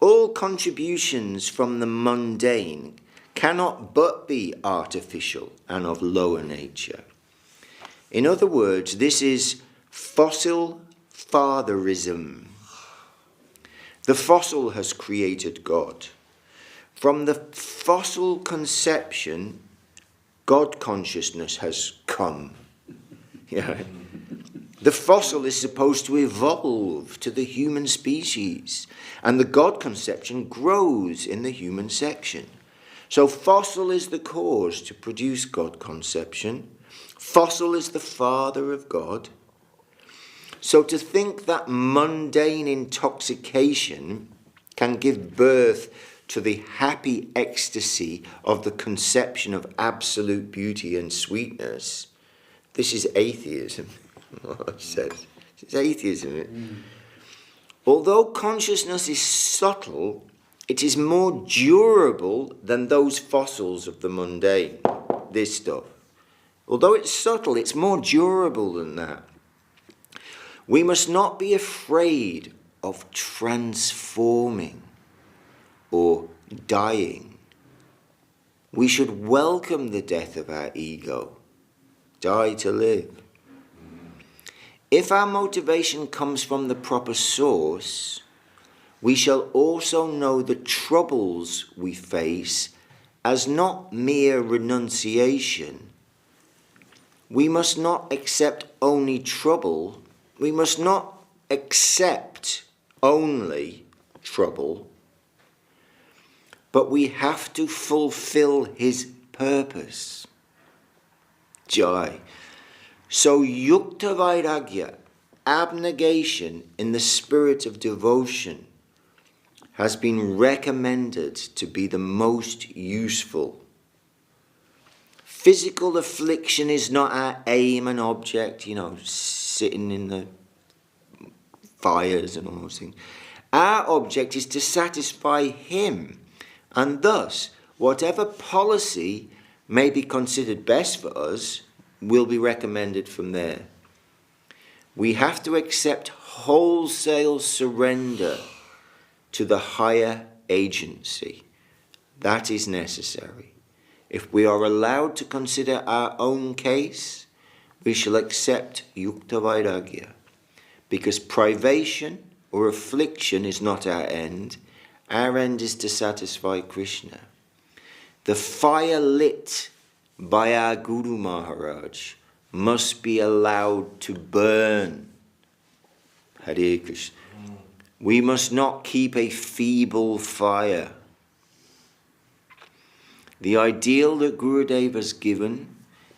All contributions from the mundane cannot but be artificial and of lower nature. In other words, this is fossil fatherism. The fossil has created God. From the fossil conception, God consciousness has come. Yeah. The fossil is supposed to evolve to the human species, and the God conception grows in the human section. So fossil is the cause to produce God conception. Fossil is the father of God. So to think that mundane intoxication can give birth to the happy ecstasy of the conception of absolute beauty and sweetness, this is atheism. It says it's atheism. Although consciousness is subtle, it is more durable than those fossils of the mundane, this stuff. Although it's subtle, it's more durable than that. We must not be afraid of transforming or dying. We should welcome the death of our ego. Die to live. If our motivation comes from the proper source, we shall also know the troubles we face as not mere renunciation. We must not accept only trouble. We must not accept only trouble, but we have to fulfill his purpose. Jai. So yukta vairagya, abnegation in the spirit of devotion, has been recommended to be the most useful. Physical affliction is not our aim and object, sitting in the fires and all those things. Our object is to satisfy him, and thus whatever policy may be considered best for us will be recommended from there. We have to accept wholesale surrender to the higher agency. That is necessary. If we are allowed to consider our own case, we shall accept yukta vairagya, because privation or affliction is not our end. Our end is to satisfy Krishna. The fire lit by our Guru Maharaj must be allowed to burn. Hare Krishna. We must not keep a feeble fire. The ideal that Gurudev has given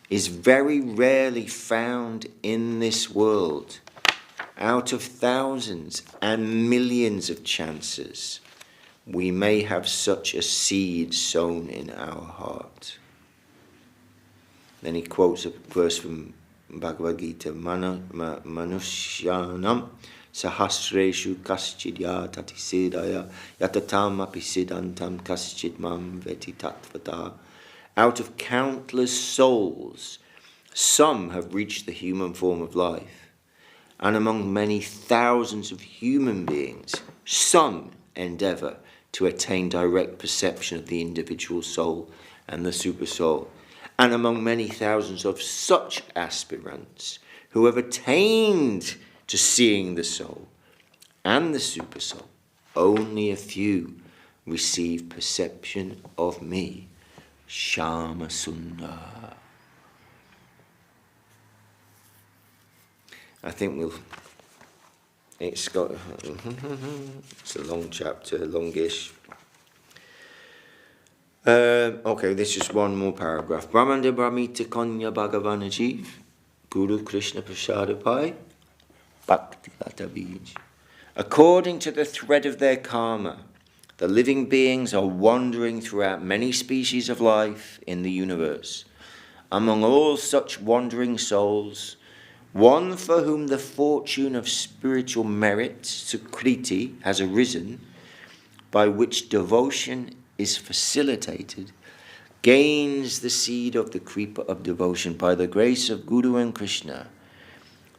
is very rarely found in this world. Out of thousands and millions of chances, we may have such a seed sown in our heart. Then he quotes a verse from Bhagavad Gita, Manushyanam sahasreshu kaschidya tatisidaya yatatam apisidantam kaschid mam veti tatvata. Out of countless souls, some have reached the human form of life. And among many thousands of human beings, some endeavor to attain direct perception of the individual soul and the supersoul. And among many thousands of such aspirants who have attained to seeing the soul and the supersoul, only a few receive perception of me, Shama Sundar. I think it's a long chapter, longish. Okay, this is one more paragraph. Brahmanda Brahmita Konya Bhagavana Jeev, Guru Krishna Prasadapai, Bhakti Lata Bij. According to the thread of their karma, the living beings are wandering throughout many species of life in the universe. Among all such wandering souls, one for whom the fortune of spiritual merit, sukriti, has arisen, by which devotion is facilitated, gains the seed of the creeper of devotion by the grace of Guru and Krishna.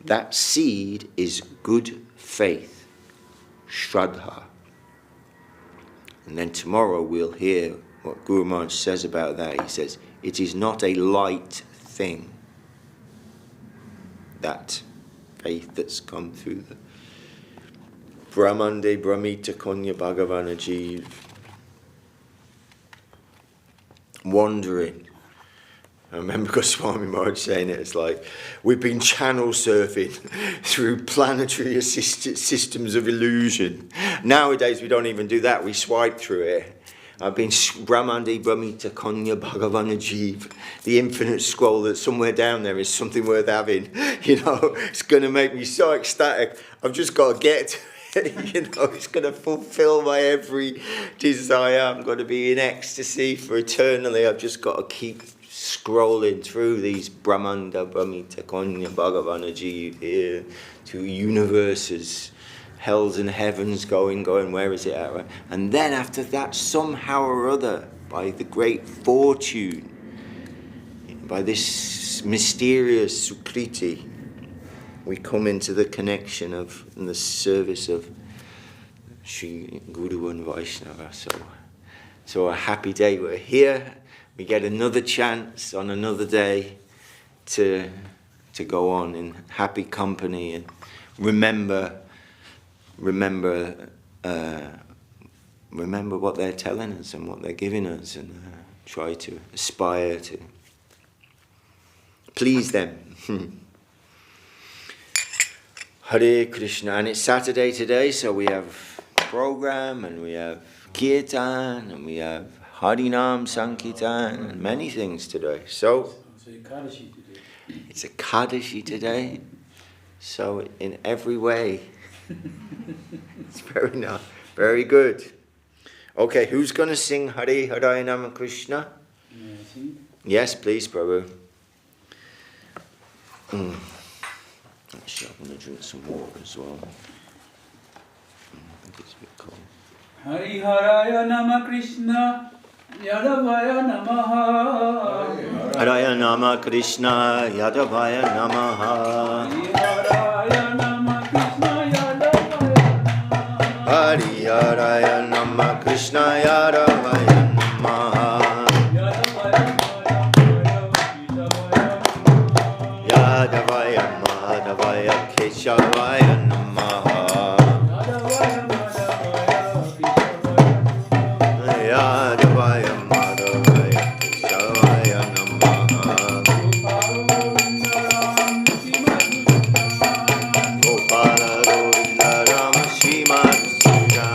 That seed is good faith, Śrīdhar. And then tomorrow we'll hear what Guru Maharaj says about that. He says, it is not a light thing, that faith that's come through the Brahmande Brahmita Konya Bhagavana Jeev. Wandering. I remember Swāmī Maharaj saying it, it's like we've been channel surfing through planetary systems of illusion. Nowadays we don't even do that, we swipe through it. I've been Brahmande Brahmita Konya Bhagavana Jeev, the infinite scroll that somewhere down there is something worth having. You know, it's going to make me so ecstatic. I've just got to get to it. You know, it's going to fulfill my every desire. I'm going to be in ecstasy for eternally. I've just got to keep scrolling through these Brahmanda Brahmita Konya Bhagavana Jeev here to universes. Hells and heavens going, where is it at? Right? And then after that, somehow or other, by the great fortune, by this mysterious sukriti, we come into the connection of and the service of Sri Guru and Vaishnava. So a happy day. We're here. We get another chance on another day to go on in happy company and remember what they're telling us and what they're giving us, and try to aspire to please them. Hare Krishna. And it's Saturday today, so we have program and we have kirtan and we have Harinam Sankirtan and many things today. So it's Ekadashi today. So in every way, it's very nice, very good. Okay, who's going to sing Hare Hare Nama Krishna? Yes, please, Prabhu. Actually, I'm going to drink some water as well. I think it's a bit cold. Hare Hare Nama Krishna, Yadavaya Namaha. Hare Nama Krishna, Yadavaya Namaha. Hare Nama Krishna, Yadavaya Namaha. Hare Hare Nama Krishna, Yadavaya Namaha. Yadavaya Madhavaya Keshavaya Namaha. Yadavaya Madhavaya Keshavaya Namaha. Gopala Govinda Rama Śrī Madhūsūdana.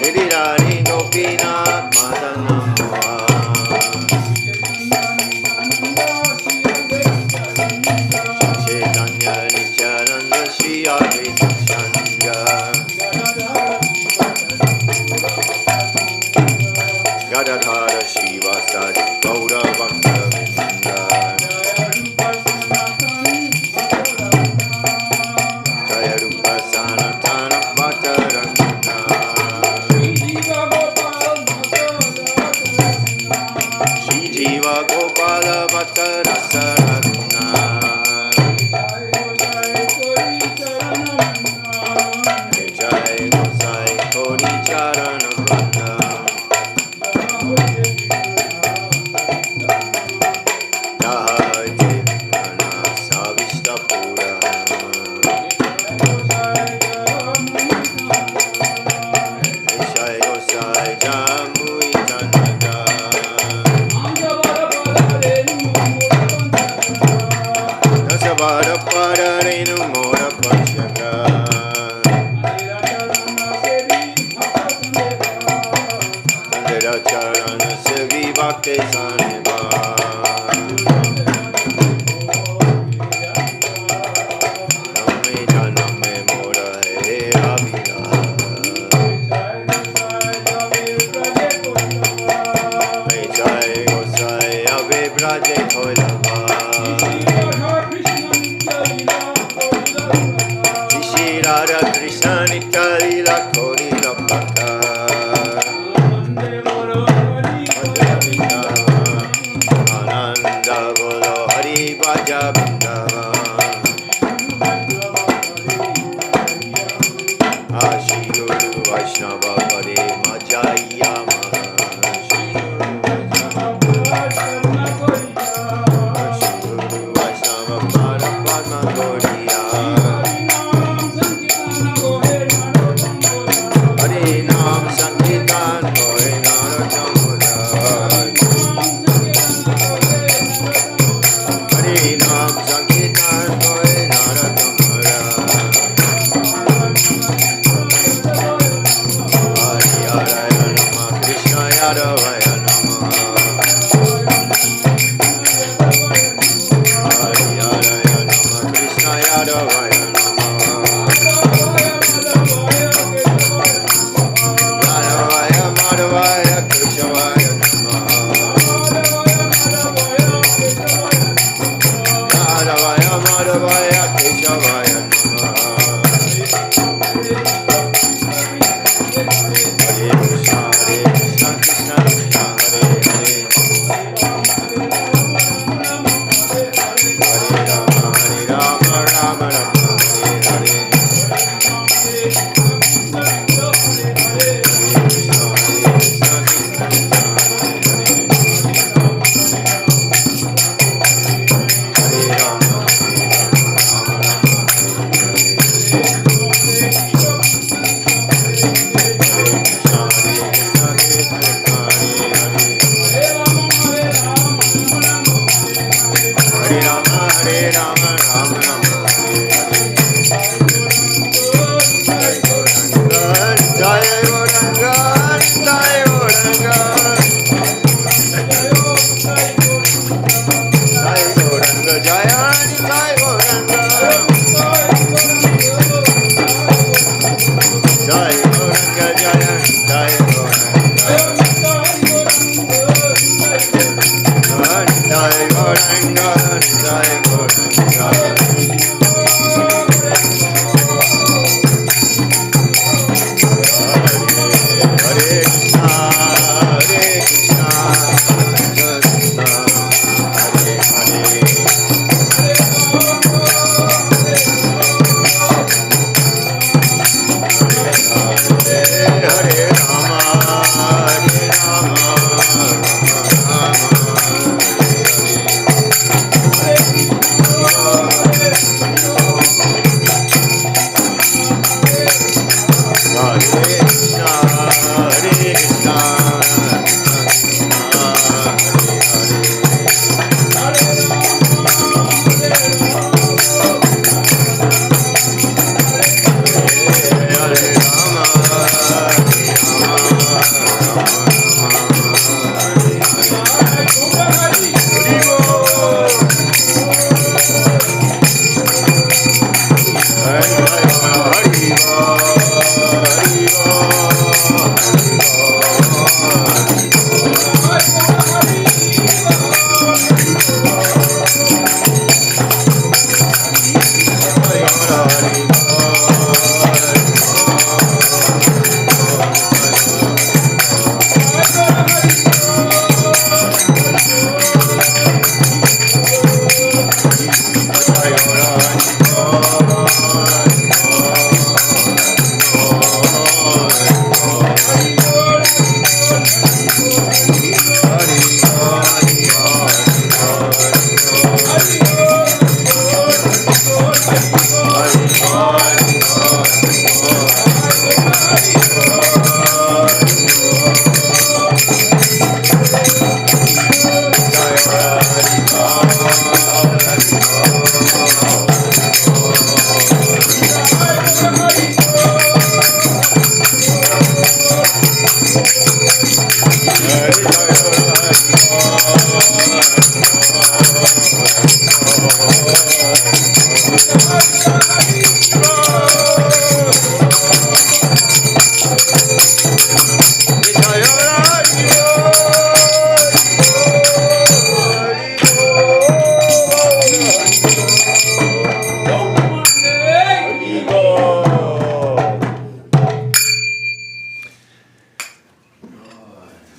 Girirari Gopinath Madanam. Gadadhara Shiva Sadi Gaura Bhakta Vinda. Jaya Rupa Sanatana Bhatta Rakshana. Shri Jiva Gopala Bhatta Rasa Raguna. Vada Pada Renu Mora Panchaga Andira Charana Sevi Bhakti Saneva Name Janame Mora He Abhila Jai Gosai Ave Braje Thoilava Śrīdhar Kṛṣṇadāsa Kavirāja Ananda Bolo Hari Bhaja Ashi Guru Vaishnava Pare Madhya-līlā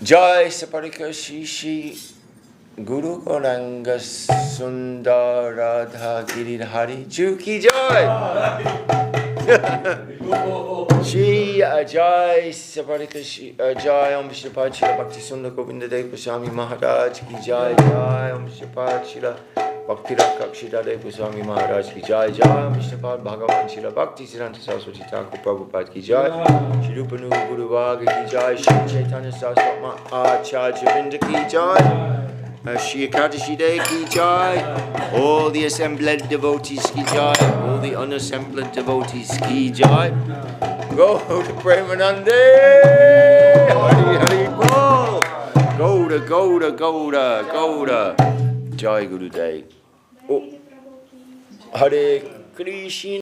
Jai Saparika Shishi Guru Goranga Sundaradha Giridhari Juki Jai Shri Jai Saparika Jai Om Vishnupada Śrīla Bhakti Sundar Govinda Deva Swāmī Maharaj Ki Jai Jai Om Vishnupada Śrīla Bhakti Rakshita Deva Swāmī Maharaj Ki Jai Jai Om Vishnupada Bhagavan Śrīla Bhakti Siddhanta Saraswati Thakur Prabhupada Ki Jai Shri Rupa Nuga Guru Varga Ki Jai Śrī Caitanya-caritāmṛta Acharya Vrinda Ki Jai Śrī Caitanya Ki Jai, all the assembled devotees Ki Jai, all the unassembled devotees Ki Jai. Go to Premanande! Hari Hari Bol! Gouda, Gouda, Gouda, Gouda. Jai Guru Dev. Oh. Hare Krishna.